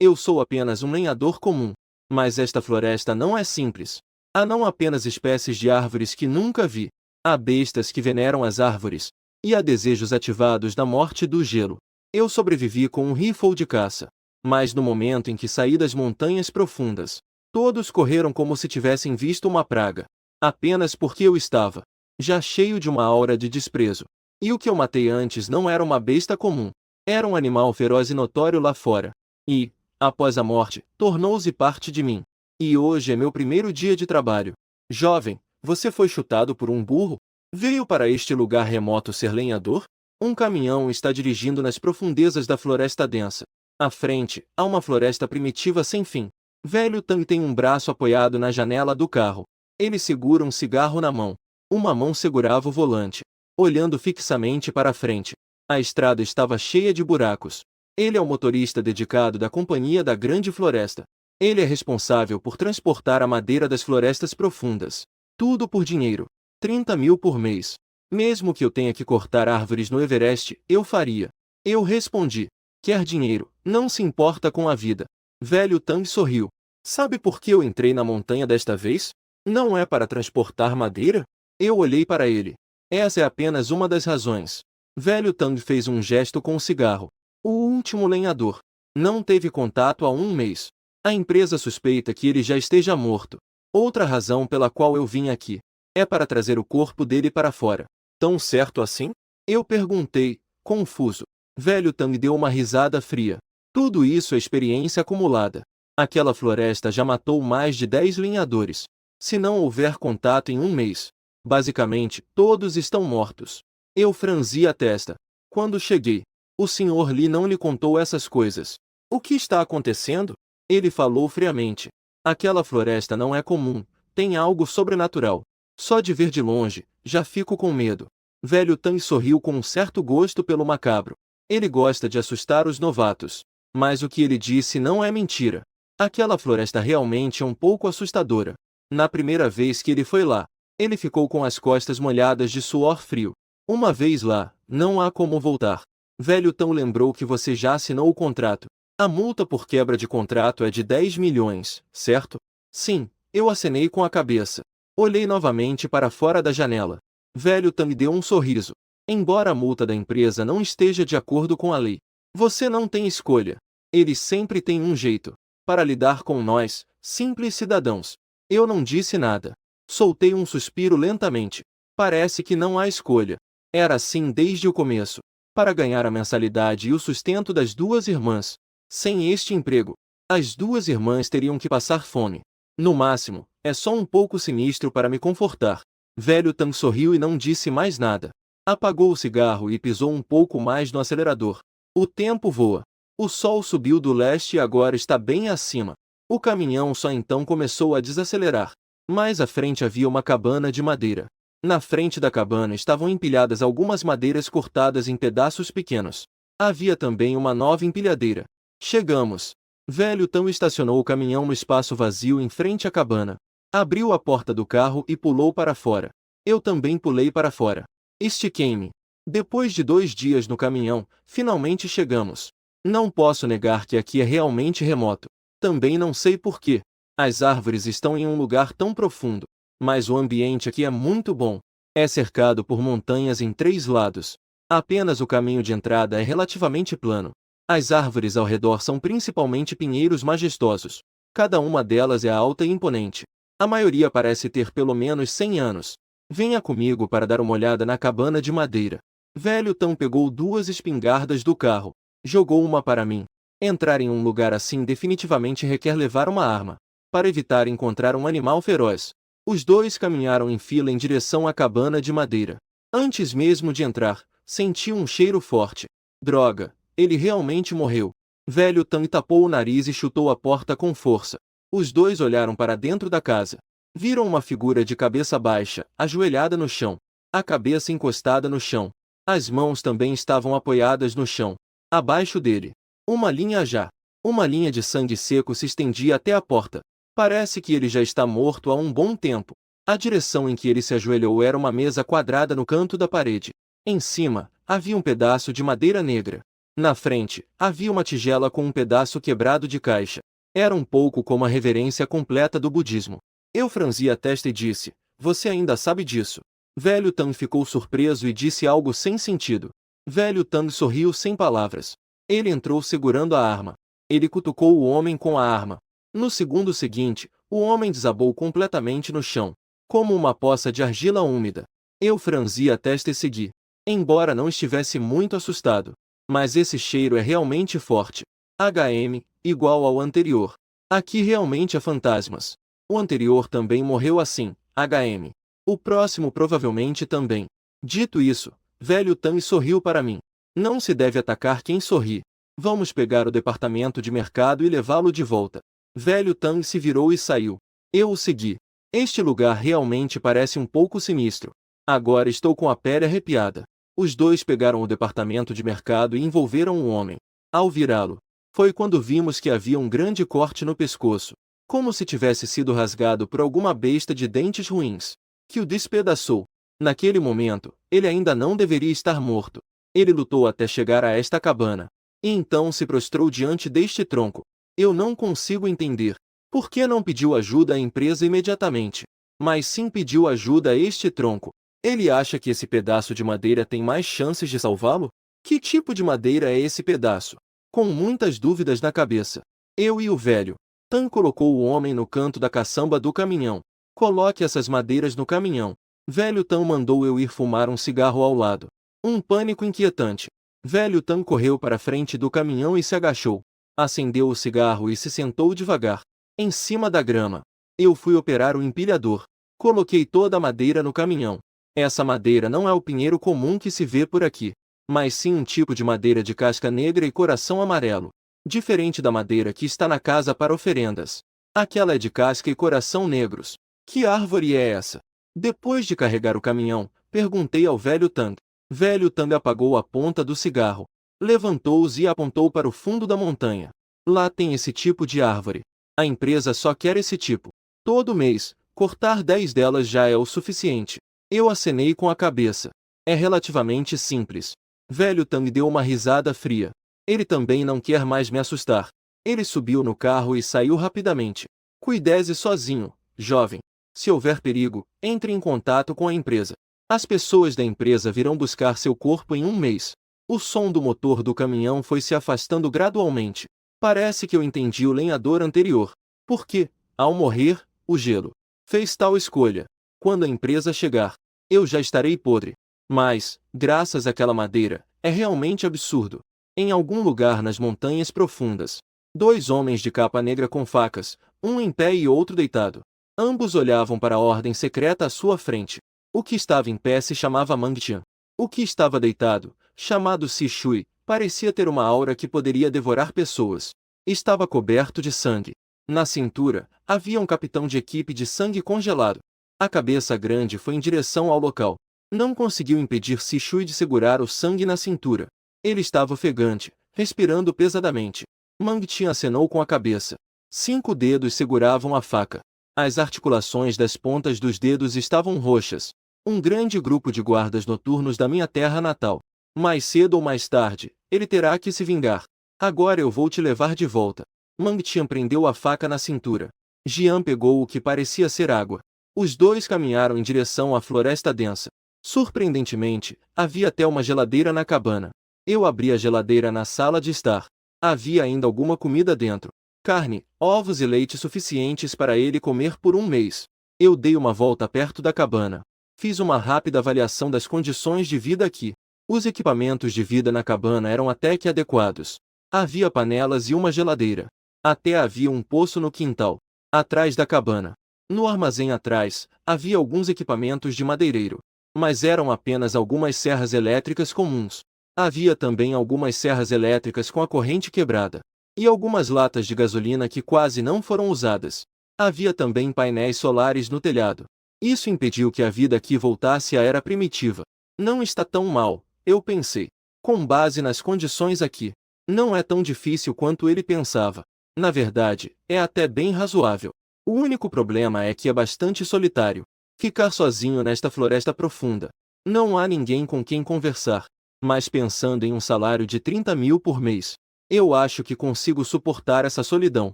Eu sou apenas um lenhador comum. Mas esta floresta não é simples. Há não apenas espécies de árvores que nunca vi. Há bestas que veneram as árvores. E há desejos ativados da morte do gelo. Eu sobrevivi com um rifle de caça. Mas no momento em que saí das montanhas profundas, todos correram como se tivessem visto uma praga. Apenas porque eu estava já cheio de uma aura de desprezo. E o que eu matei antes não era uma besta comum. Era um animal feroz e notório lá fora. E, após a morte, tornou-se parte de mim. E hoje é meu primeiro dia de trabalho. Jovem, você foi chutado por um burro? Veio para este lugar remoto ser lenhador? Um caminhão está dirigindo nas profundezas da floresta densa. À frente, há uma floresta primitiva sem fim. Velho Tang tem um braço apoiado na janela do carro. Ele segura um cigarro na mão. Uma mão segurava o volante, olhando fixamente para a frente. A estrada estava cheia de buracos. Ele é o motorista dedicado da Companhia da Grande Floresta. Ele é responsável por transportar a madeira das florestas profundas. Tudo por dinheiro. 30 mil por mês. Mesmo que eu tenha que cortar árvores no Everest, eu faria. Eu respondi. Quer dinheiro, não se importa com a vida. Velho Tang sorriu. Sabe por que eu entrei na montanha desta vez? Não é para transportar madeira? Eu olhei para ele. Essa é apenas uma das razões. Velho Tang fez um gesto com o cigarro. O último lenhador não teve contato há um mês. A empresa suspeita que ele já esteja morto. Outra razão pela qual eu vim aqui é para trazer o corpo dele para fora. Tão certo assim? Eu perguntei, confuso. Velho Tang deu uma risada fria. Tudo isso é experiência acumulada. Aquela floresta já matou mais de 10 lenhadores. Se não houver contato em um mês, basicamente, todos estão mortos. Eu franzi a testa. Quando cheguei, o Sr. Lee não lhe contou essas coisas. O que está acontecendo? Ele falou friamente. Aquela floresta não é comum, tem algo sobrenatural. Só de ver de longe, já fico com medo. Velho Tang sorriu com um certo gosto pelo macabro. Ele gosta de assustar os novatos. Mas o que ele disse não é mentira. Aquela floresta realmente é um pouco assustadora. Na primeira vez que ele foi lá, ele ficou com as costas molhadas de suor frio. Uma vez lá, não há como voltar. Velho Tang lembrou que você já assinou o contrato. A multa por quebra de contrato é de 10 milhões, certo? Sim, eu acenei com a cabeça. Olhei novamente para fora da janela. Velho Tang deu um sorriso. Embora a multa da empresa não esteja de acordo com a lei, você não tem escolha. Eles sempre têm um jeito para lidar com nós, simples cidadãos. Eu não disse nada. Soltei um suspiro lentamente. Parece que não há escolha. Era assim desde o começo. Para ganhar a mensalidade e o sustento das duas irmãs. Sem este emprego, as duas irmãs teriam que passar fome. No máximo, é só um pouco sinistro para me confortar. Velho Tang sorriu e não disse mais nada. Apagou o cigarro e pisou um pouco mais no acelerador. O tempo voa. O sol subiu do leste e agora está bem acima. O caminhão só então começou a desacelerar. Mais à frente havia uma cabana de madeira. Na frente da cabana estavam empilhadas algumas madeiras cortadas em pedaços pequenos. Havia também uma nova empilhadeira. Chegamos. Velho Tang estacionou o caminhão no espaço vazio em frente à cabana. Abriu a porta do carro e pulou para fora. Eu também pulei para fora. Estiquei-me. Depois de 2 dias no caminhão, finalmente chegamos. Não posso negar que aqui é realmente remoto. Também não sei por quê. As árvores estão em um lugar tão profundo. Mas o ambiente aqui é muito bom. É cercado por montanhas em 3 lados. Apenas o caminho de entrada é relativamente plano. As árvores ao redor são principalmente pinheiros majestosos. Cada uma delas é alta e imponente. A maioria parece ter pelo menos 100 anos. Venha comigo para dar uma olhada na cabana de madeira. Velho Tang pegou 2 espingardas do carro. Jogou uma para mim. Entrar em um lugar assim definitivamente requer levar uma arma, para evitar encontrar um animal feroz. Os 2 caminharam em fila em direção à cabana de madeira. Antes mesmo de entrar, senti um cheiro forte. Droga, ele realmente morreu. Velho Tang tapou o nariz e chutou a porta com força. Os 2 olharam para dentro da casa. Viram uma figura de cabeça baixa, ajoelhada no chão. A cabeça encostada no chão. As mãos também estavam apoiadas no chão. Abaixo dele, uma linha de sangue seco se estendia até a porta. Parece que ele já está morto há um bom tempo. A direção em que ele se ajoelhou era uma mesa quadrada no canto da parede. Em cima, havia um pedaço de madeira negra. Na frente, havia uma tigela com um pedaço quebrado de caixa. Era um pouco como a reverência completa do budismo. Eu franzi a testa e disse: "Você ainda sabe disso?" Velho Tang ficou surpreso e disse algo sem sentido. Velho Tang sorriu sem palavras. Ele entrou segurando a arma. Ele cutucou o homem com a arma. No segundo seguinte, o homem desabou completamente no chão, como uma poça de argila úmida. Eu franzi a testa e segui, embora não estivesse muito assustado. Mas esse cheiro é realmente forte. HM, igual ao anterior. Aqui realmente há fantasmas. O anterior também morreu assim, HM. O próximo provavelmente também. Dito isso, velho Tang sorriu para mim. Não se deve atacar quem sorri. Vamos pegar o departamento de mercado e levá-lo de volta. Velho Tang se virou e saiu. Eu o segui. Este lugar realmente parece um pouco sinistro. Agora estou com a pele arrepiada. Os dois pegaram o departamento de mercado e envolveram o homem. Ao virá-lo, foi quando vimos que havia um grande corte no pescoço, como se tivesse sido rasgado por alguma besta de dentes ruins, que o despedaçou. Naquele momento, ele ainda não deveria estar morto. Ele lutou até chegar a esta cabana. E então se prostrou diante deste tronco. Eu não consigo entender. Por que não pediu ajuda à empresa imediatamente? Mas sim pediu ajuda a este tronco. Ele acha que esse pedaço de madeira tem mais chances de salvá-lo? Que tipo de madeira é esse pedaço? Com muitas dúvidas na cabeça, eu e o velho Tan colocou o homem no canto da caçamba do caminhão. Coloque essas madeiras no caminhão. Velho Tan mandou eu ir fumar um cigarro ao lado. Um pânico inquietante. Velho Tan correu para a frente do caminhão e se agachou. Acendeu o cigarro e se sentou devagar, em cima da grama. Eu fui operar o empilhador. Coloquei toda a madeira no caminhão. Essa madeira não é o pinheiro comum que se vê por aqui, mas sim um tipo de madeira de casca negra e coração amarelo, diferente da madeira que está na casa para oferendas. Aquela é de casca e coração negros. Que árvore é essa? Depois de carregar o caminhão, perguntei ao velho Tang. Velho Tang apagou a ponta do cigarro, levantou-os e apontou para o fundo da montanha. Lá tem esse tipo de árvore. A empresa só quer esse tipo. Todo mês, cortar 10 delas já é o suficiente. Eu acenei com a cabeça. É relativamente simples. Velho Tang deu uma risada fria. Ele também não quer mais me assustar. Ele subiu no carro e saiu rapidamente. Cuidese sozinho, jovem. Se houver perigo, entre em contato com a empresa. As pessoas da empresa virão buscar seu corpo em um mês. O som do motor do caminhão foi se afastando gradualmente. Parece que eu entendi o lenhador anterior. Porque, ao morrer, o gelo fez tal escolha. Quando a empresa chegar, eu já estarei podre. Mas, graças àquela madeira, é realmente absurdo. Em algum lugar nas montanhas profundas, 2 homens de capa negra com facas, um em pé e outro deitado. Ambos olhavam para a ordem secreta à sua frente. O que estava em pé se chamava Mang Tian. O que estava deitado, chamado Si Shui, parecia ter uma aura que poderia devorar pessoas. Estava coberto de sangue. Na cintura, havia um capitão de equipe de sangue congelado. A cabeça grande foi em direção ao local. Não conseguiu impedir Si Shui de segurar o sangue na cintura. Ele estava ofegante, respirando pesadamente. Mang Tian acenou com a cabeça. 5 dedos seguravam a faca. As articulações das pontas dos dedos estavam roxas. Um grande grupo de guardas noturnos da minha terra natal. Mais cedo ou mais tarde, ele terá que se vingar. Agora eu vou te levar de volta. Mang Tian prendeu a faca na cintura. Jian pegou o que parecia ser água. Os dois caminharam em direção à floresta densa. Surpreendentemente, havia até uma geladeira na cabana. Eu abri a geladeira na sala de estar. Havia ainda alguma comida dentro. Carne, ovos e leite suficientes para ele comer por um mês. Eu dei uma volta perto da cabana. Fiz uma rápida avaliação das condições de vida aqui. Os equipamentos de vida na cabana eram até que adequados. Havia panelas e uma geladeira. Até havia um poço no quintal, atrás da cabana. No armazém atrás, havia alguns equipamentos de madeireiro. Mas eram apenas algumas serras elétricas comuns. Havia também algumas serras elétricas com a corrente quebrada. E algumas latas de gasolina que quase não foram usadas. Havia também painéis solares no telhado. Isso impediu que a vida aqui voltasse à era primitiva. Não está tão mal, eu pensei. Com base nas condições aqui, não é tão difícil quanto ele pensava. Na verdade, é até bem razoável. O único problema é que é bastante solitário. Ficar sozinho nesta floresta profunda. Não há ninguém com quem conversar. mas pensando em um salário de 30.000 por mês, eu acho que consigo suportar essa solidão.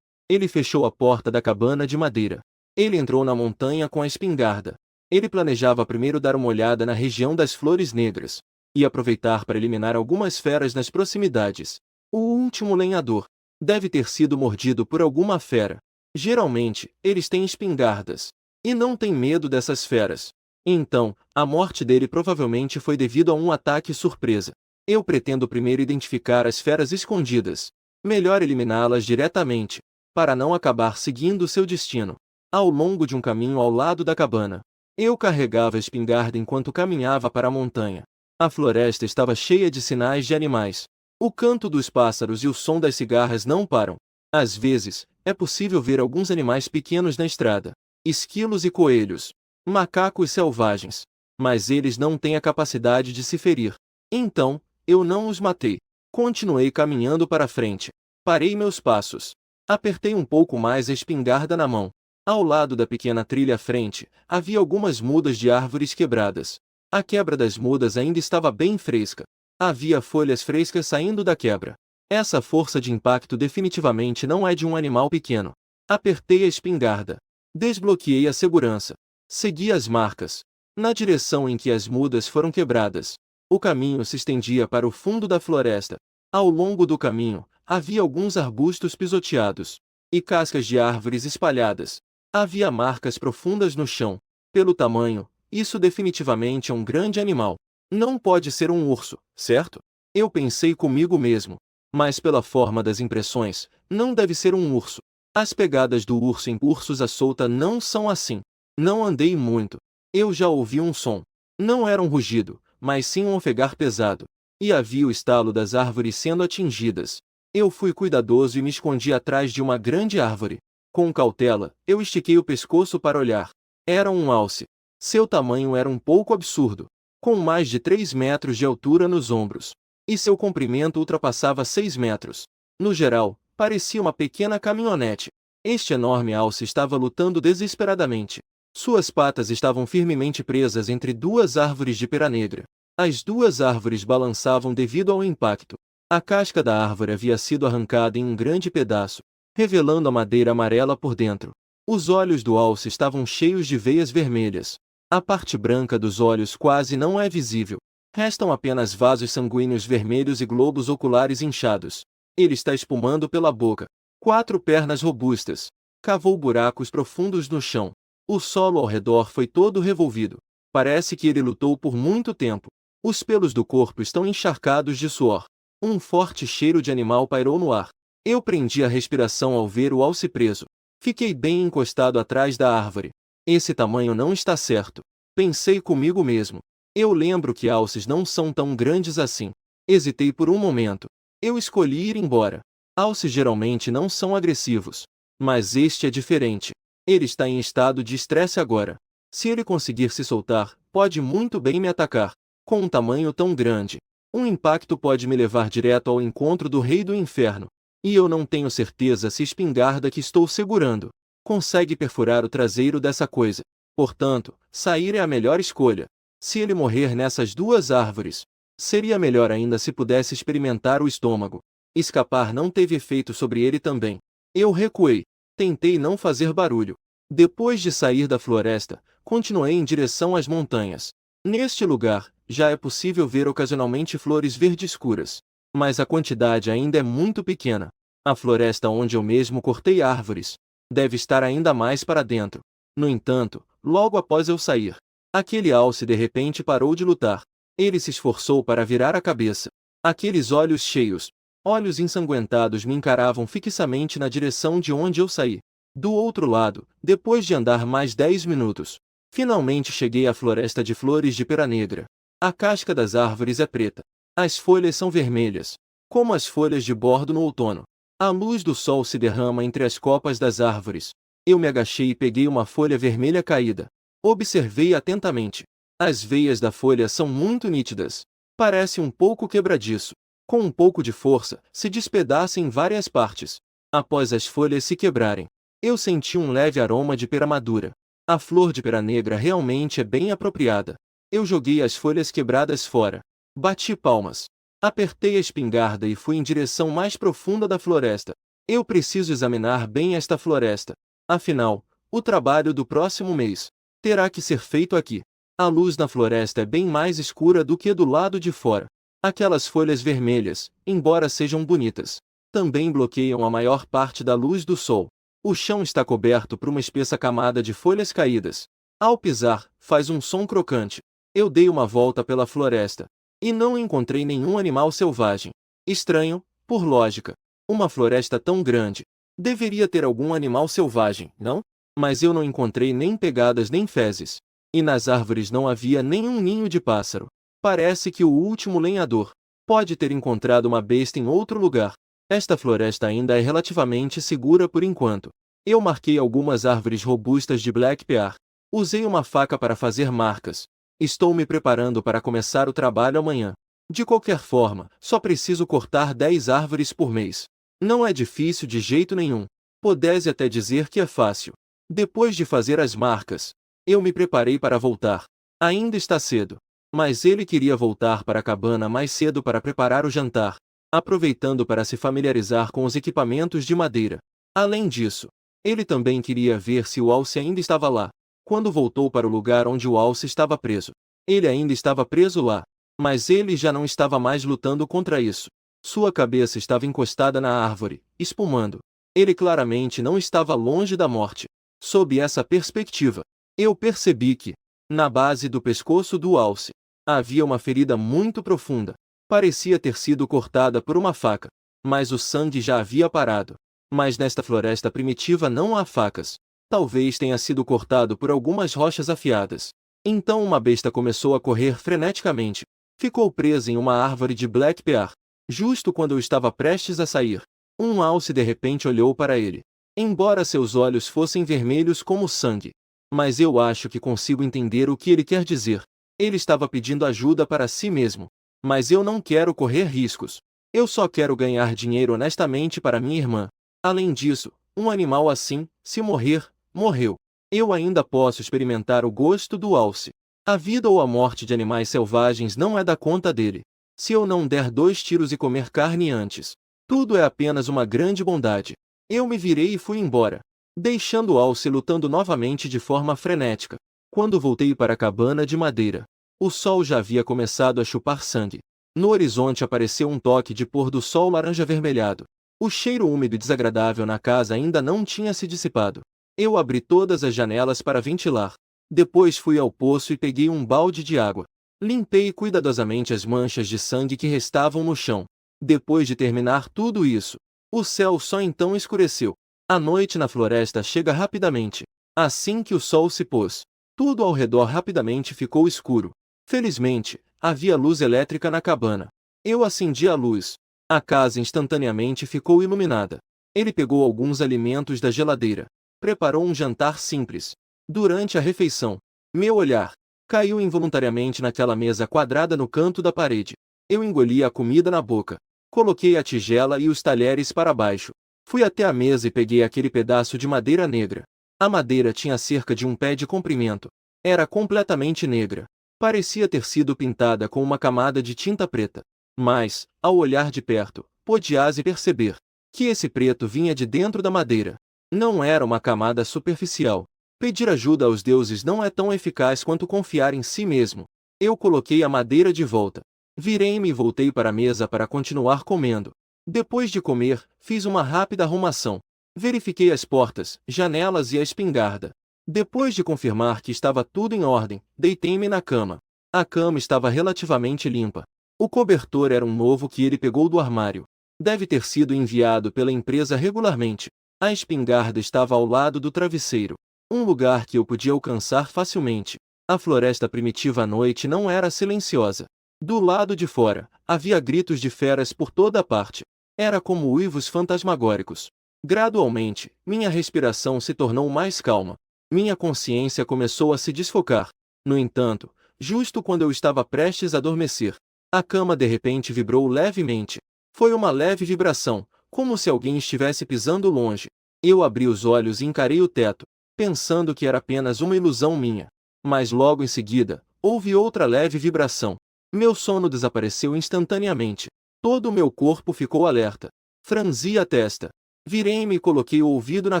Ele fechou a porta da cabana de madeira. Ele entrou na montanha com a espingarda. Ele planejava primeiro dar uma olhada na região das Flores Negras e aproveitar para eliminar algumas feras nas proximidades. O último lenhador deve ter sido mordido por alguma fera. Geralmente, eles têm espingardas e não têm medo dessas feras. Então, a morte dele provavelmente foi devido a um ataque surpresa. Eu pretendo primeiro identificar as feras escondidas. Melhor eliminá-las diretamente, para não acabar seguindo seu destino. Ao longo de um caminho ao lado da cabana, eu carregava a espingarda enquanto caminhava para a montanha. A floresta estava cheia de sinais de animais. O canto dos pássaros e o som das cigarras não param. Às vezes, é possível ver alguns animais pequenos na estrada. Esquilos e coelhos. Macacos selvagens. Mas eles não têm a capacidade de se ferir. Então, eu não os matei. Continuei caminhando para frente. Parei meus passos. Apertei um pouco mais a espingarda na mão. Ao lado da pequena trilha à frente, havia algumas mudas de árvores quebradas. A quebra das mudas ainda estava bem fresca. Havia folhas frescas saindo da quebra. Essa força de impacto definitivamente não é de um animal pequeno. Apertei a espingarda. Desbloqueei a segurança. Segui as marcas. Na direção em que as mudas foram quebradas, o caminho se estendia para o fundo da floresta. Ao longo do caminho, havia alguns arbustos pisoteados e cascas de árvores espalhadas. Havia marcas profundas no chão. Pelo tamanho, isso definitivamente é um grande animal. Não pode ser um urso, certo? Eu pensei comigo mesmo. Mas pela forma das impressões, não deve ser um urso. As pegadas do urso em ursos à solta não são assim. Não andei muito. Eu já ouvi um som. Não era um rugido, mas sim um ofegar pesado. E havia o estalo das árvores sendo atingidas. Eu fui cuidadoso e me escondi atrás de uma grande árvore. Com cautela, eu estiquei o pescoço para olhar. Era um alce. Seu tamanho era um pouco absurdo, com mais de 3 metros de altura nos ombros. E seu comprimento ultrapassava 6 metros. No geral, parecia uma pequena caminhonete. Este enorme alce estava lutando desesperadamente. Suas patas estavam firmemente presas entre duas árvores de pera negra. As duas árvores balançavam devido ao impacto. A casca da árvore havia sido arrancada em um grande pedaço, revelando a madeira amarela por dentro. Os olhos do alce estavam cheios de veias vermelhas. A parte branca dos olhos quase não é visível. Restam apenas vasos sanguíneos vermelhos e globos oculares inchados. Ele está espumando pela boca. 4 pernas robustas. Cavou buracos profundos no chão. O solo ao redor foi todo revolvido. Parece que ele lutou por muito tempo. Os pelos do corpo estão encharcados de suor. Um forte cheiro de animal pairou no ar. Eu prendi a respiração ao ver o alce preso. Fiquei bem encostado atrás da árvore. Esse tamanho não está certo. Pensei comigo mesmo. Eu lembro que alces não são tão grandes assim. Hesitei por um momento. Eu escolhi ir embora. Alces geralmente não são agressivos. Mas este é diferente. Ele está em estado de estresse agora. Se ele conseguir se soltar, pode muito bem me atacar. Com um tamanho tão grande, um impacto pode me levar direto ao encontro do Rei do Inferno. E eu não tenho certeza se a espingarda que estou segurando consegue perfurar o traseiro dessa coisa. Portanto, sair é a melhor escolha. Se ele morrer nessas duas árvores, seria melhor ainda se pudesse experimentar o estômago. Escapar não teve efeito sobre ele também. Eu recuei. Tentei não fazer barulho. Depois de sair da floresta, continuei em direção às montanhas. Neste lugar, já é possível ver ocasionalmente flores verde escuras. Mas a quantidade ainda é muito pequena. A floresta onde eu mesmo cortei árvores deve estar ainda mais para dentro. No entanto, logo após eu sair, aquele alce de repente parou de lutar. Ele se esforçou para virar a cabeça. Aqueles olhos cheios, olhos ensanguentados me encaravam fixamente na direção de onde eu saí. Do outro lado, depois de andar mais 10 minutos, finalmente cheguei à floresta de flores de pera negra. A casca das árvores é preta. As folhas são vermelhas, como as folhas de bordo no outono. A luz do sol se derrama entre as copas das árvores. Eu me agachei e peguei uma folha vermelha caída. Observei atentamente. As veias da folha são muito nítidas. Parece um pouco quebradiço. Com um pouco de força, se despedaça em várias partes. Após as folhas se quebrarem, eu senti um leve aroma de pera madura. A flor de pera negra realmente é bem apropriada. Eu joguei as folhas quebradas fora. Bati palmas. Apertei a espingarda e fui em direção mais profunda da floresta. Eu preciso examinar bem esta floresta. Afinal, o trabalho do próximo mês terá que ser feito aqui. A luz na floresta é bem mais escura do que do lado de fora. Aquelas folhas vermelhas, embora sejam bonitas, também bloqueiam a maior parte da luz do sol. O chão está coberto por uma espessa camada de folhas caídas. Ao pisar, faz um som crocante. Eu dei uma volta pela floresta e não encontrei nenhum animal selvagem. Estranho, por lógica. Uma floresta tão grande deveria ter algum animal selvagem, não? Mas eu não encontrei nem pegadas nem fezes. E nas árvores não havia nenhum ninho de pássaro. Parece que o último lenhador pode ter encontrado uma besta em outro lugar. Esta floresta ainda é relativamente segura por enquanto. Eu marquei algumas árvores robustas de Black Pear. Usei uma faca para fazer marcas. Estou me preparando para começar o trabalho amanhã. De qualquer forma, só preciso cortar 10 árvores por mês. Não é difícil de jeito nenhum. Pudesse até dizer que é fácil. Depois de fazer as marcas, eu me preparei para voltar. Ainda está cedo. Mas ele queria voltar para a cabana mais cedo para preparar o jantar, aproveitando para se familiarizar com os equipamentos de madeira. Além disso, ele também queria ver se o alce ainda estava lá. Quando voltou para o lugar onde o alce estava preso, ele ainda estava preso lá, mas ele já não estava mais lutando contra isso. Sua cabeça estava encostada na árvore, espumando. Ele claramente não estava longe da morte. Sob essa perspectiva, eu percebi que, na base do pescoço do alce, havia uma ferida muito profunda. Parecia ter sido cortada por uma faca, mas o sangue já havia parado. Mas nesta floresta primitiva não há facas. Talvez tenha sido cortado por algumas rochas afiadas. Então uma besta começou a correr freneticamente. Ficou presa em uma árvore de Black Pear. Justo quando eu estava prestes a sair, um alce de repente olhou para ele. Embora seus olhos fossem vermelhos como sangue. Mas eu acho que consigo entender o que ele quer dizer. Ele estava pedindo ajuda para si mesmo. Mas eu não quero correr riscos. Eu só quero ganhar dinheiro honestamente para minha irmã. Além disso, um animal assim, se morrer, morreu. Eu ainda posso experimentar o gosto do alce. A vida ou a morte de animais selvagens não é da conta dele. Se eu não der 2 tiros e comer carne antes, tudo é apenas uma grande bondade. Eu me virei e fui embora, deixando o alce lutando novamente de forma frenética. Quando voltei para a cabana de madeira, o sol já havia começado a chupar sangue. No horizonte apareceu um toque de pôr do sol laranja-avermelhado. O cheiro úmido e desagradável na casa ainda não tinha se dissipado. Eu abri todas as janelas para ventilar. Depois fui ao poço e peguei um balde de água. Limpei cuidadosamente as manchas de sangue que restavam no chão. Depois de terminar tudo isso, o céu só então escureceu. A noite na floresta chega rapidamente. Assim que o sol se pôs, tudo ao redor rapidamente ficou escuro. Felizmente, havia luz elétrica na cabana. Eu acendi a luz. A casa instantaneamente ficou iluminada. Ele pegou alguns alimentos da geladeira. Preparou um jantar simples. Durante a refeição, meu olhar caiu involuntariamente naquela mesa quadrada no canto da parede. Eu engoli a comida na boca. Coloquei a tigela e os talheres para baixo. Fui até a mesa e peguei aquele pedaço de madeira negra. A madeira tinha cerca de 1 pé de comprimento. Era completamente negra. Parecia ter sido pintada com uma camada de tinta preta. Mas, ao olhar de perto, pôde-se perceber que esse preto vinha de dentro da madeira. Não era uma camada superficial. Pedir ajuda aos deuses não é tão eficaz quanto confiar em si mesmo. Eu coloquei a madeira de volta. Virei-me e voltei para a mesa para continuar comendo. Depois de comer, fiz uma rápida arrumação. Verifiquei as portas, janelas e a espingarda. Depois de confirmar que estava tudo em ordem, deitei-me na cama. A cama estava relativamente limpa. O cobertor era um novo que ele pegou do armário. Deve ter sido enviado pela empresa regularmente. A espingarda estava ao lado do travesseiro. Um lugar que eu podia alcançar facilmente. A floresta primitiva à noite não era silenciosa. Do lado de fora, havia gritos de feras por toda a parte. Era como uivos fantasmagóricos. Gradualmente, minha respiração se tornou mais calma. Minha consciência começou a se desfocar. No entanto, justo quando eu estava prestes a adormecer, a cama de repente vibrou levemente. Foi uma leve vibração, como se alguém estivesse pisando longe. Eu abri os olhos e encarei o teto, pensando que era apenas uma ilusão minha. Mas logo em seguida, houve outra leve vibração. Meu sono desapareceu instantaneamente. Todo o meu corpo ficou alerta. Franzi a testa. Virei-me e coloquei o ouvido na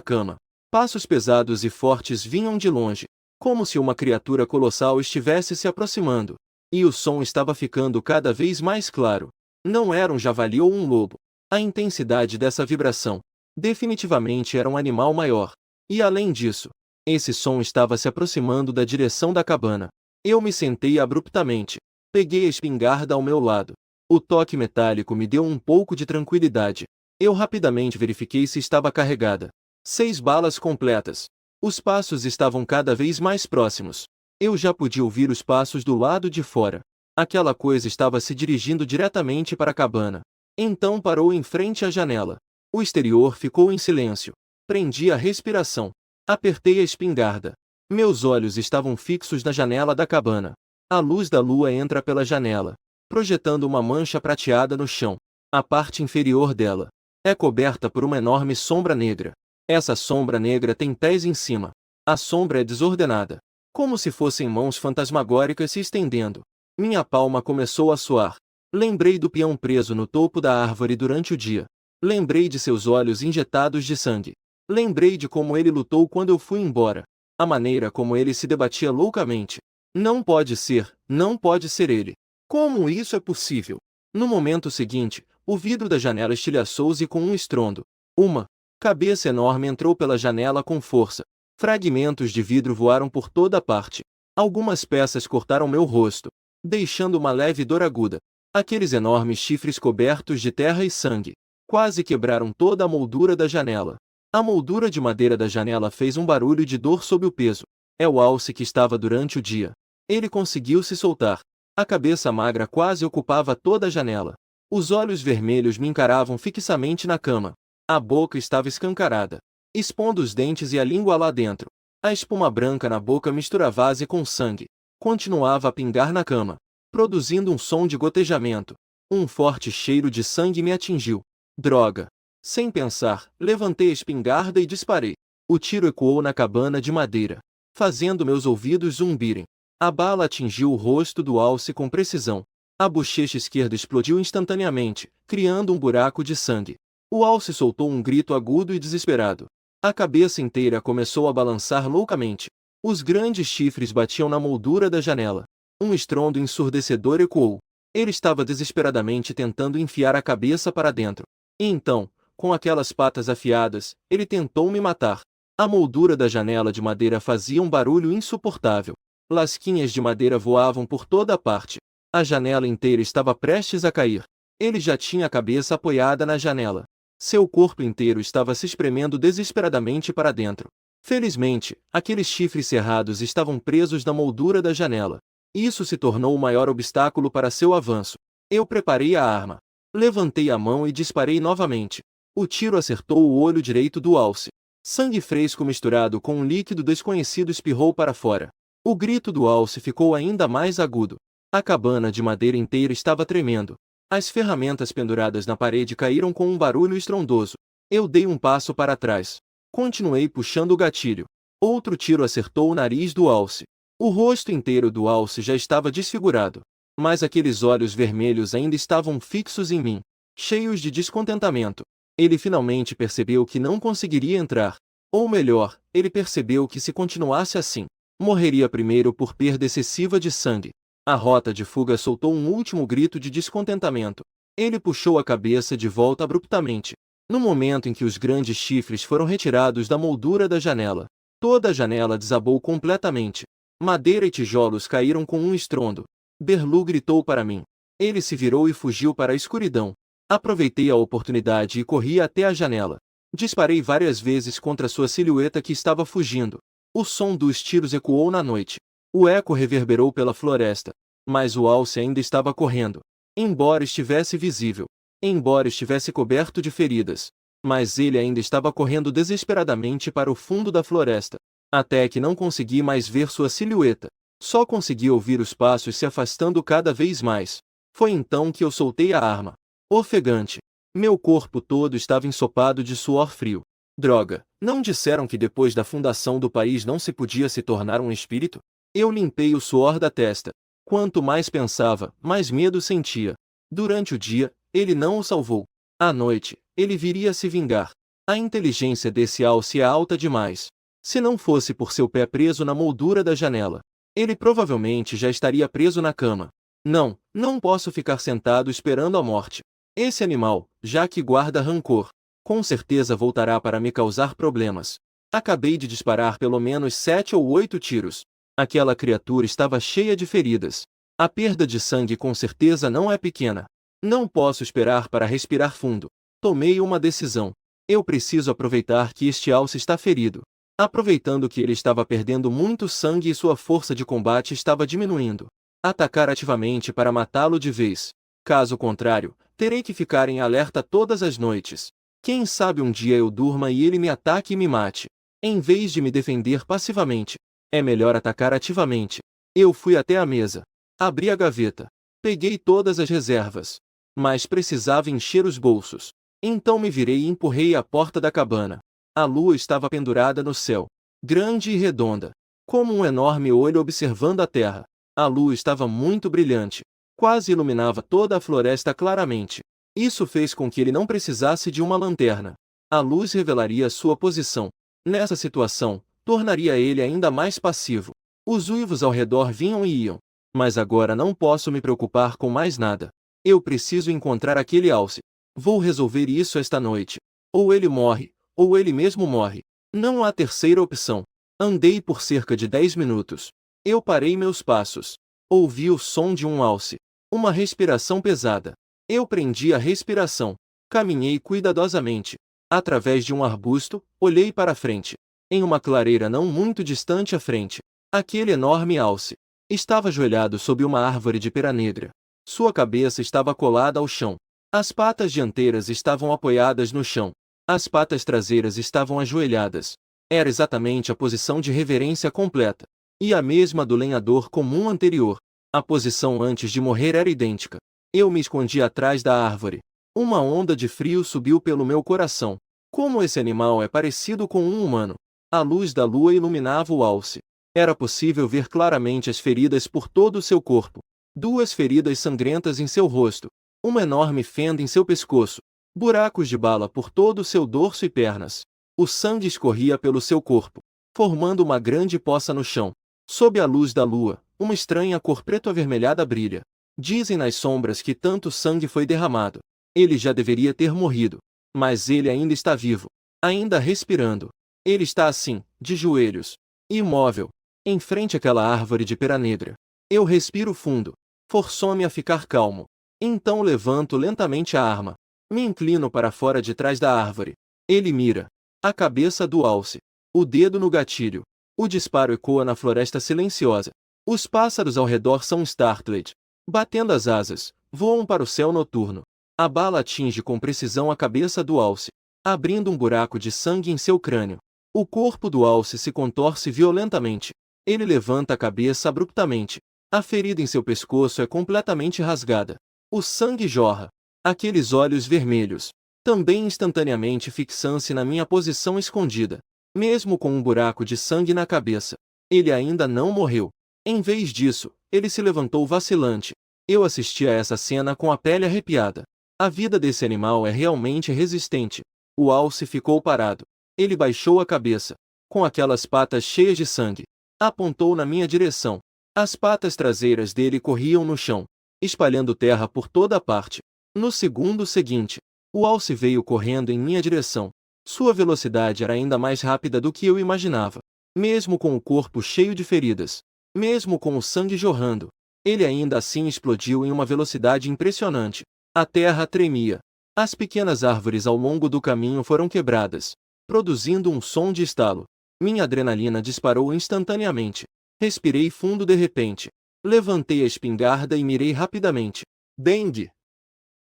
cama. Passos pesados e fortes vinham de longe, como se uma criatura colossal estivesse se aproximando. E o som estava ficando cada vez mais claro. Não era um javali ou um lobo. A intensidade dessa vibração definitivamente era um animal maior. E além disso, esse som estava se aproximando da direção da cabana. Eu me sentei abruptamente. Peguei a espingarda ao meu lado. O toque metálico me deu um pouco de tranquilidade. Eu rapidamente verifiquei se estava carregada. 6 balas completas. Os passos estavam cada vez mais próximos. Eu já podia ouvir os passos do lado de fora. Aquela coisa estava se dirigindo diretamente para a cabana. Então parou em frente à janela. O exterior ficou em silêncio. Prendi a respiração. Apertei a espingarda. Meus olhos estavam fixos na janela da cabana. A luz da lua entra pela janela, projetando uma mancha prateada no chão. A parte inferior dela é coberta por uma enorme sombra negra. Essa sombra negra tem pés em cima. A sombra é desordenada, como se fossem mãos fantasmagóricas se estendendo. Minha palma começou a suar. Lembrei do peão preso no topo da árvore durante o dia. Lembrei de seus olhos injetados de sangue. Lembrei de como ele lutou quando eu fui embora. A maneira como ele se debatia loucamente. Não pode ser ele. Como isso é possível? No momento seguinte, o vidro da janela estilhaçou-se com um estrondo. Uma cabeça enorme entrou pela janela com força. Fragmentos de vidro voaram por toda parte. Algumas peças cortaram meu rosto, deixando uma leve dor aguda. Aqueles enormes chifres cobertos de terra e sangue quase quebraram toda a moldura da janela. A moldura de madeira da janela fez um barulho de dor sob o peso. É o alce que estava durante o dia. Ele conseguiu se soltar. A cabeça magra quase ocupava toda a janela. Os olhos vermelhos me encaravam fixamente na cama. A boca estava escancarada, expondo os dentes e a língua lá dentro. A espuma branca na boca misturava-se com sangue. Continuava a pingar na cama, produzindo um som de gotejamento. Um forte cheiro de sangue me atingiu. Droga! Sem pensar, levantei a espingarda e disparei. O tiro ecoou na cabana de madeira, fazendo meus ouvidos zumbirem. A bala atingiu o rosto do alce com precisão. A bochecha esquerda explodiu instantaneamente, criando um buraco de sangue. O alce soltou um grito agudo e desesperado. A cabeça inteira começou a balançar loucamente. Os grandes chifres batiam na moldura da janela. Um estrondo ensurdecedor ecoou. Ele estava desesperadamente tentando enfiar a cabeça para dentro. E então, com aquelas patas afiadas, ele tentou me matar. A moldura da janela de madeira fazia um barulho insuportável. Lasquinhas de madeira voavam por toda a parte. A janela inteira estava prestes a cair. Ele já tinha a cabeça apoiada na janela. Seu corpo inteiro estava se espremendo desesperadamente para dentro. Felizmente, aqueles chifres cerrados estavam presos na moldura da janela. Isso se tornou o maior obstáculo para seu avanço. Eu preparei a arma. Levantei a mão e disparei novamente. O tiro acertou o olho direito do alce. Sangue fresco misturado com um líquido desconhecido espirrou para fora. O grito do alce ficou ainda mais agudo. A cabana de madeira inteira estava tremendo. As ferramentas penduradas na parede caíram com um barulho estrondoso. Eu dei um passo para trás. Continuei puxando o gatilho. Outro tiro acertou o nariz do alce. O rosto inteiro do alce já estava desfigurado. Mas aqueles olhos vermelhos ainda estavam fixos em mim, cheios de descontentamento. Ele finalmente percebeu que não conseguiria entrar. Ou melhor, ele percebeu que se continuasse assim, morreria primeiro por perda excessiva de sangue. A rota de fuga soltou um último grito de descontentamento. Ele puxou a cabeça de volta abruptamente. No momento em que os grandes chifres foram retirados da moldura da janela, toda a janela desabou completamente. Madeira e tijolos caíram com um estrondo. Berlu gritou para mim. Ele se virou e fugiu para a escuridão. Aproveitei a oportunidade e corri até a janela. Disparei várias vezes contra sua silhueta que estava fugindo. O som dos tiros ecoou na noite. O eco reverberou pela floresta. Mas o alce ainda estava correndo. Embora estivesse visível. Embora estivesse coberto de feridas. Mas ele ainda estava correndo desesperadamente para o fundo da floresta. Até que não consegui mais ver sua silhueta. Só consegui ouvir os passos se afastando cada vez mais. Foi então que eu soltei a arma. Ofegante. Meu corpo todo estava ensopado de suor frio. Droga, não disseram que depois da fundação do país não se podia se tornar um espírito? Eu limpei o suor da testa. Quanto mais pensava, mais medo sentia. Durante o dia, ele não o salvou. À noite, ele viria a se vingar. A inteligência desse Alce é alta demais. Se não fosse por seu pé preso na moldura da janela, ele provavelmente já estaria preso na cama. Não, não posso ficar sentado esperando a morte. Esse animal, já que guarda rancor, com certeza voltará para me causar problemas. Acabei de disparar pelo menos 7 ou 8 tiros. Aquela criatura estava cheia de feridas. A perda de sangue com certeza não é pequena. Não posso esperar para respirar fundo. Tomei uma decisão. Eu preciso aproveitar que este Alce está ferido. Aproveitando que ele estava perdendo muito sangue e sua força de combate estava diminuindo. Atacar ativamente para matá-lo de vez. Caso contrário, terei que ficar em alerta todas as noites. Quem sabe um dia eu durma e ele me ataque e me mate. Em vez de me defender passivamente, é melhor atacar ativamente. Eu fui até a mesa. Abri a gaveta. Peguei todas as reservas. Mas precisava encher os bolsos. Então me virei e empurrei a porta da cabana. A lua estava pendurada no céu, grande e redonda, como um enorme olho observando a terra. A lua estava muito brilhante, quase iluminava toda a floresta claramente. Isso fez com que ele não precisasse de uma lanterna. A luz revelaria sua posição. Nessa situação, tornaria ele ainda mais passivo. Os uivos ao redor vinham e iam. Mas agora não posso me preocupar com mais nada. Eu preciso encontrar aquele Alce. Vou resolver isso esta noite. Ou ele morre, ou ele mesmo morre. Não há terceira opção. Andei por cerca de 10 minutos. Eu parei meus passos. Ouvi o som de um Alce. Uma respiração pesada. Eu prendi a respiração. Caminhei cuidadosamente. Através de um arbusto, olhei para frente. Em uma clareira não muito distante à frente, aquele enorme Alce estava ajoelhado sob uma árvore de pera negra. Sua cabeça estava colada ao chão. As patas dianteiras estavam apoiadas no chão. As patas traseiras estavam ajoelhadas. Era exatamente a posição de reverência completa. E a mesma do lenhador comum anterior. A posição antes de morrer era idêntica. Eu me escondi atrás da árvore. Uma onda de frio subiu pelo meu coração. Como esse animal é parecido com um humano. A luz da lua iluminava o Alce. Era possível ver claramente as feridas por todo o seu corpo. 2 feridas sangrentas em seu rosto. Uma enorme fenda em seu pescoço. Buracos de bala por todo o seu dorso e pernas. O sangue escorria pelo seu corpo, formando uma grande poça no chão. Sob a luz da lua, uma estranha cor preto-avermelhada brilha. Dizem nas sombras que tanto sangue foi derramado. Ele já deveria ter morrido. Mas ele ainda está vivo. Ainda respirando. Ele está assim, de joelhos. Imóvel. Em frente àquela árvore de pera negra. Eu respiro fundo. Forçou-me a ficar calmo. Então levanto lentamente a arma. Me inclino para fora de trás da árvore. Ele mira. A cabeça do Alce. O dedo no gatilho. O disparo ecoa na floresta silenciosa. Os pássaros ao redor são startled. Batendo as asas, voam para o céu noturno. A bala atinge com precisão a cabeça do Alce, abrindo um buraco de sangue em seu crânio. O corpo do Alce se contorce violentamente. Ele levanta a cabeça abruptamente. A ferida em seu pescoço é completamente rasgada. O sangue jorra. Aqueles olhos vermelhos, também instantaneamente fixam-se na minha posição escondida. Mesmo com um buraco de sangue na cabeça, ele ainda não morreu. Em vez disso, ele se levantou vacilante. Eu assisti a essa cena com a pele arrepiada. A vida desse animal é realmente resistente. O Alce ficou parado. Ele baixou a cabeça, com aquelas patas cheias de sangue. Apontou na minha direção. As patas traseiras dele corriam no chão, espalhando terra por toda a parte. No segundo seguinte, o Alce veio correndo em minha direção. Sua velocidade era ainda mais rápida do que eu imaginava. Mesmo com o corpo cheio de feridas, mesmo com o sangue jorrando, ele ainda assim explodiu em uma velocidade impressionante. A terra tremia. As pequenas árvores ao longo do caminho foram quebradas, produzindo um som de estalo. Minha adrenalina disparou instantaneamente. Respirei fundo de repente. Levantei a espingarda e mirei rapidamente. Bang!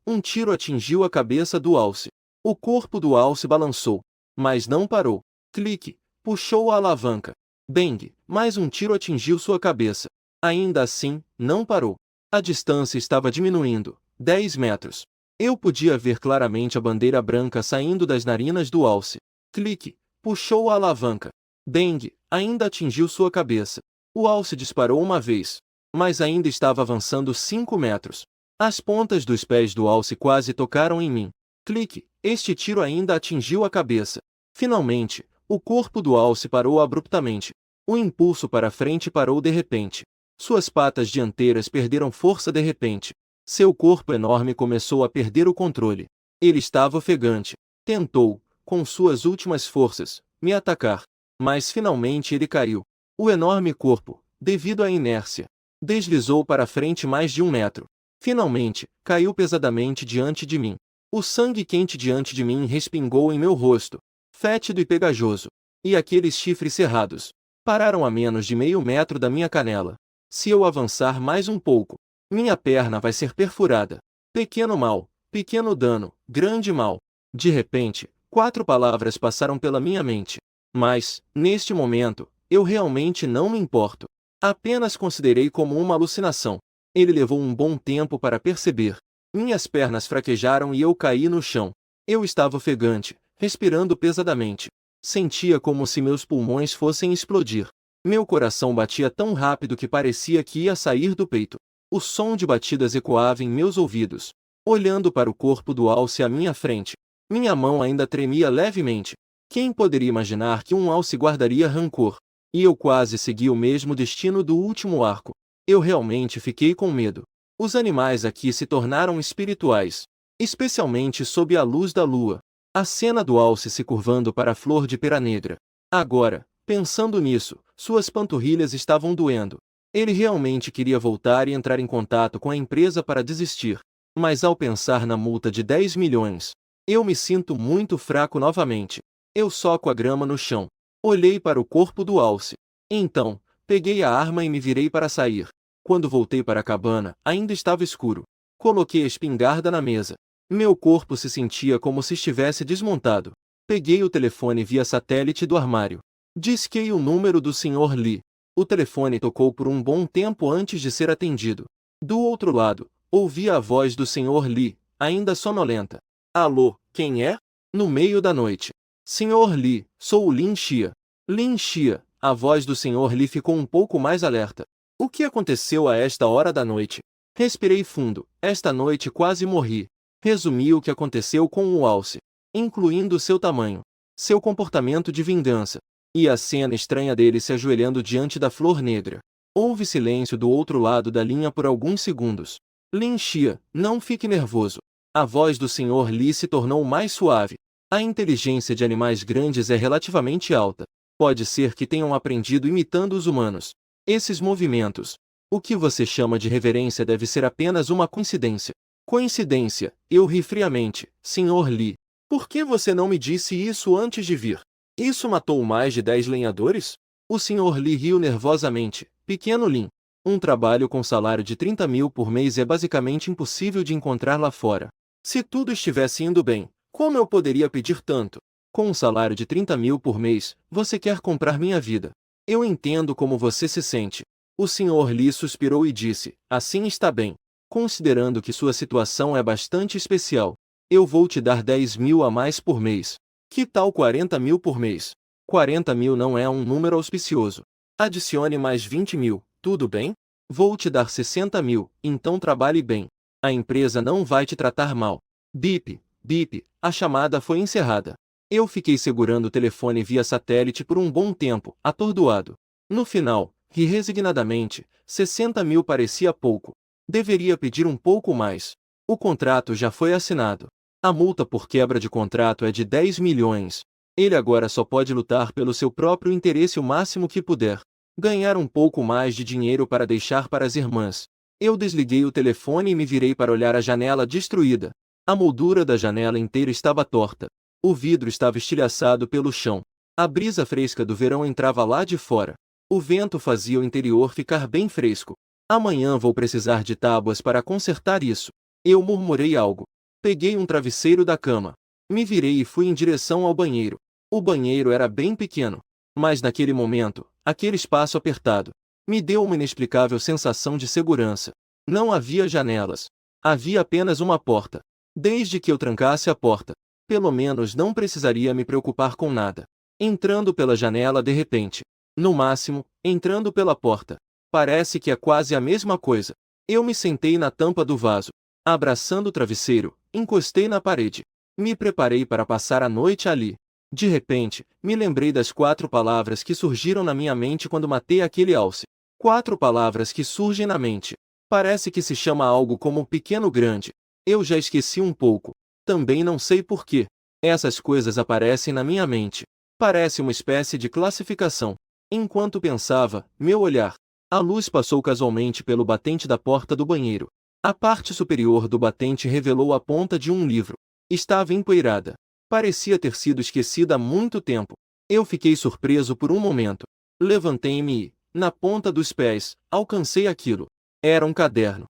Um tiro atingiu a cabeça do Alce. O corpo do Alce balançou, mas não parou. Clique! Puxou a alavanca. Bang! Mais um tiro atingiu sua cabeça. Ainda assim, não parou. A distância estava diminuindo. 10 metros. Eu podia ver claramente a bandeira branca saindo das narinas do Alce. Clique! Puxou a alavanca. Bang! Ainda atingiu sua cabeça. O Alce disparou uma vez. mas ainda estava avançando 5 metros. As pontas dos pés do alce quase tocaram em mim. Clique! Este tiro ainda atingiu a cabeça. Finalmente, o corpo do alce parou abruptamente. O impulso para frente parou de repente. Suas patas dianteiras perderam força de repente. Seu corpo enorme começou a perder o controle. Ele estava ofegante. Tentou, com suas últimas forças, me atacar. Mas finalmente ele caiu. O enorme corpo, devido à inércia, deslizou para frente mais de 1 metro. Finalmente, caiu pesadamente diante de mim. O sangue quente diante de mim respingou em meu rosto, fétido e pegajoso. E aqueles chifres cerrados pararam a menos de meio metro da minha canela. Se eu avançar mais um pouco, minha perna vai ser perfurada. Pequeno mal, pequeno dano, grande mal. De repente, 4 palavras passaram pela minha mente. Mas, neste momento, eu realmente não me importo. Apenas considerei como uma alucinação. Ele levou um bom tempo para perceber. Minhas pernas fraquejaram e eu caí no chão. Eu estava ofegante, respirando pesadamente. Sentia como se meus pulmões fossem explodir. Meu coração batia tão rápido que parecia que ia sair do peito. O som de batidas ecoava em meus ouvidos. Olhando para o corpo do alce à minha frente, minha mão ainda tremia levemente. Quem poderia imaginar que um alce guardaria rancor? E eu quase segui o mesmo destino do último arco. Eu realmente fiquei com medo. Os animais aqui se tornaram espirituais, especialmente sob a luz da lua. A cena do alce se curvando para a flor de pera negra. Agora, pensando nisso, suas panturrilhas estavam doendo. Ele realmente queria voltar e entrar em contato com a empresa para desistir. Mas ao pensar na multa de 10 milhões, eu me sinto muito fraco novamente. Eu soco a grama no chão. Olhei para o corpo do alce. Então, peguei a arma e me virei para sair. Quando voltei para a cabana, ainda estava escuro. Coloquei a espingarda na mesa. Meu corpo se sentia como se estivesse desmontado. Peguei o telefone via satélite do armário. Disquei o número do Sr. Lee. O telefone tocou por um bom tempo antes de ser atendido. Do outro lado, ouvi a voz do Sr. Lee, ainda sonolenta. Alô, quem é? No meio da noite. Sr. Lee, sou o Lin Xia. Lin Xia, a voz do Sr. Lee ficou um pouco mais alerta. O que aconteceu a esta hora da noite? Respirei fundo. Esta noite quase morri. Resumi o que aconteceu com o alce, incluindo seu tamanho, seu comportamento de vingança, e a cena estranha dele se ajoelhando diante da flor negra. Houve silêncio do outro lado da linha por alguns segundos. Lin Xia, não fique nervoso. A voz do Sr. Lee se tornou mais suave. A inteligência de animais grandes é relativamente alta. Pode ser que tenham aprendido imitando os humanos. Esses movimentos, o que você chama de reverência, deve ser apenas uma coincidência. Coincidência, eu ri friamente. Sr. Lee, por que você não me disse isso antes de vir? Isso matou mais de 10 lenhadores? O Sr. Lee riu nervosamente. Pequeno Lin, um trabalho com salário de 30 mil por mês é basicamente impossível de encontrar lá fora. Se tudo estivesse indo bem, como eu poderia pedir tanto? Com um salário de 30 mil por mês, você quer comprar minha vida. Eu entendo como você se sente. O Sr. Lee suspirou e disse, assim está bem. Considerando que sua situação é bastante especial, eu vou te dar 10 mil a mais por mês. Que tal 40 mil por mês? 40 mil não é um número auspicioso. Adicione mais 20 mil, tudo bem? Vou te dar 60 mil, então trabalhe bem. A empresa não vai te tratar mal. Bip, bip, a chamada foi encerrada. Eu fiquei segurando o telefone via satélite por um bom tempo, atordoado. No final, ri resignadamente. 60 mil parecia pouco. Deveria pedir um pouco mais. O contrato já foi assinado. A multa por quebra de contrato é de 10 milhões. Ele agora só pode lutar pelo seu próprio interesse o máximo que puder. Ganhar um pouco mais de dinheiro para deixar para as irmãs. Eu desliguei o telefone e me virei para olhar a janela destruída. A moldura da janela inteira estava torta. O vidro estava estilhaçado pelo chão. A brisa fresca do verão entrava lá de fora. O vento fazia o interior ficar bem fresco. Amanhã vou precisar de tábuas para consertar isso. Eu murmurei algo. Peguei um travesseiro da cama. Me virei e fui em direção ao banheiro. O banheiro era bem pequeno. Mas naquele momento, aquele espaço apertado, me deu uma inexplicável sensação de segurança. Não havia janelas. Havia apenas uma porta. Desde que eu trancasse a porta, pelo menos não precisaria me preocupar com nada. Entrando pela janela de repente. No máximo, entrando pela porta. Parece que é quase a mesma coisa. Eu me sentei na tampa do vaso, abraçando o travesseiro, encostei na parede. Me preparei para passar a noite ali. De repente, me lembrei das 4 palavras que surgiram na minha mente quando matei aquele alce. 4 palavras que surgem na mente. Parece que se chama algo como pequeno grande. Eu já esqueci um pouco. Também não sei por quê. Essas coisas aparecem na minha mente. Parece uma espécie de classificação. Enquanto pensava, meu olhar. A luz passou casualmente pelo batente da porta do banheiro. A parte superior do batente revelou a ponta de um livro. Estava empoeirada. Parecia ter sido esquecida há muito tempo. Eu fiquei surpreso por um momento. Levantei-me e, na ponta dos pés, alcancei aquilo. Era um caderno.